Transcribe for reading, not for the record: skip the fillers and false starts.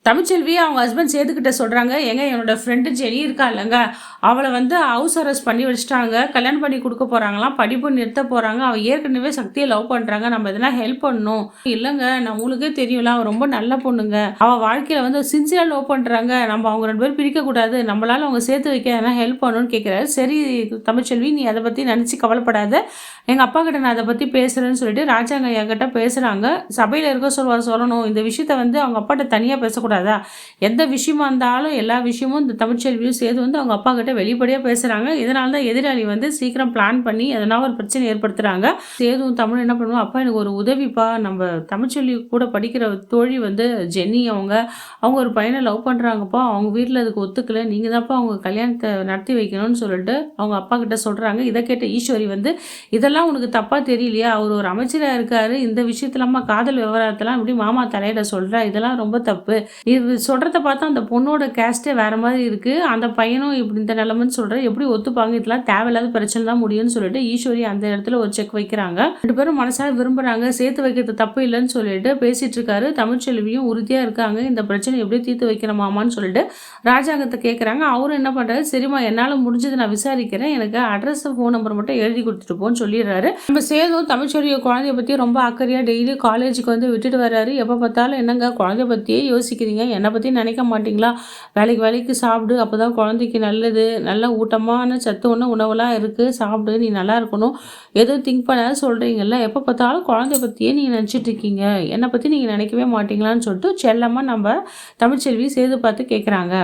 தமிழ்ச்செல்வி அவங்க ஹஸ்பண்ட் சேதுக்கிட்ட சொல்றாங்க, "ஏங்க என்னோட ஃப்ரெண்டு ஜெனி இருக்கா இல்லங்க, அவள வந்து ஹவுஸ் அரெஸ்ட் பண்ணி வச்சுட்டாங்க. கல்யாணம் பண்ணி குடுக்க போறாங்களாம். படிப்பு நிறுத்த போறாங்க. அவ ஏற்கனவே சக்திய லவ் பண்றாங்க. நம்ம எதனா ஹெல்ப் பண்ணணும்." "இல்லங்க, நான் உங்களுக்கே தெரியும்ல, அவ ரொம்ப நல்ல பொண்ணுங்க. அவ வாழ்க்கையில வந்து சின்சியரா லவ் பண்றாங்க. நம்ம அவங்க 2 பேரும் பிரிக்கக்கூடாது. நம்மளால அவங்க சேர்த்து வைக்க எதனா ஹெல்ப் பண்ணணும்னு" கேட்கிறாரு. "சரி தமிழ்ச்செல்வி, நீ அத பத்தி நெனச்சு கவலைப்படாத. எங்க அப்பா கிட்ட நான் அத பத்தி பேசுறேன்னு" சொல்லிட்டு ராஜாங்க ஐயா கிட்ட பேசுறாங்க. சபையில இருக்க சொல்லணும். இந்த விஷயத்த வந்து அவங்க அப்பாட்ட தனியா பேசக்கூடாதா? எந்த விஷயமா இருந்தாலும் எல்லா விஷயமும் இந்த தமிழ்ச்செல்வியும் சேர்த்து வந்து அவங்க அப்பா கிட்ட வெளிப்படையா பேசுறாங்க. இதனால தான் எதிராளி வந்து சீக்கிரம் பிளான் பண்ணி எதனா ஒரு பிரச்சனை ஏற்படுத்துறாங்க. சேதுவும் தமிழும் என்ன பண்ணுவாங்க, "அப்பா எனக்கு ஒரு உதவிப்பா. நம்ம தமிழ்ச்செல்வி கூட படிக்கிற தோழி வந்து ஜென்னி அவங்க. அவங்க ஒரு பையன லவ் பண்றாங்கப்பா. அவங்க வீட்ல அதுக்கு ஒத்துக்கல. நீங்க தான்ப்பா அவங்க கல்யாணத்த நடத்தி வைக்கணும்னு" சொல்லிட்டு அவங்க அப்பா கிட்ட சொல்றாங்க. இத கேட்ட ஈஸ்வரி வந்து, "இதெல்லாம் உனக்கு தப்பா தெரியலையா? அவரு ஒரு அமைச்சரா இருக்காரு. இந்த விஷயத்துலமா காதல் விவகாரத்தலாம் எப்படி மாமா தலையிட சொல்ற? இதெல்லாம் ரொம்ப தப்பு. இது சொல்றத பார்த்தா அந்த பொண்ணோட கேஸ்ட்டே வேற மாதிரி இருக்கு. அந்த பையனும் இப்படி இந்த நிலைமைன்னு சொல்றாரு. எப்படி ஒத்துப்பாங்க? இதெல்லாம் தேவையில்லாத பிரச்சனை தான் முடியும்னு சொல்லிட்டு ஈஸ்வரி அந்த இடத்துல ஒரு செக் வைக்கிறாங்க. 2 பேரும் மனசார விரும்புறாங்க. சேர்த்து வைக்கிறது தப்பு இல்லன்னு சொல்லிட்டு பேசிட்டு இருக்காரு. தமிழ்ச்செல்வியும் உறுதியா இருக்காங்க. இந்த பிரச்சனைய எப்படியோ தீர்த்து வைக்கணும் மாமான்னு சொல்லிட்டு ராஜாங்கத்த கேட்கறாங்க. அவரும் என்ன பண்றாரு, "சரிம்மா என்னால முடிஞ்சத நான் விசாரிக்கிறேன். எனக்கு அட்ரஸ், ஃபோன் நம்பர் மட்டும் எழுதி குடுத்துட்டு போன்னு" சொல்லிடுறாரு. நம்ம சேதும் தமிழ்ச்செல்வி குழந்தைய பத்தி ரொம்ப அக்கறையா டெய்லி காலேஜுக்கு வந்து விட்டுட்டு வர்றாரு. எப்ப பார்த்தாலும், "என்னங்க குழந்தைய பத்தியே யோசிக்கிறீங்க? என்ன பத்தி நினைக்க மாட்டீங்களா? வேலைக்கு வேலைக்கு சாப்பிடு. அப்பதான் குழந்தைக்கு நல்லது. நல்ல ஊட்டமான சத்துள்ள உணவெல்லாம் இருக்கு. சாப்பிடு. நீ நல்லா இருக்கணும். எதுவும் திங்க் பண்ணாத சொல்றீங்கல்ல. எப்ப பார்த்தாலும் குழந்தைய பத்தியே நீங்க நினைச்சிட்டு இருக்கீங்க. என்ன பத்தி நீங்க நினைக்கவே மாட்டீங்களான்னு" சொல்லிட்டு செல்லமா நம்ம தமிழ்ச்செல்வி சேது பார்த்து கேட்கறாங்க.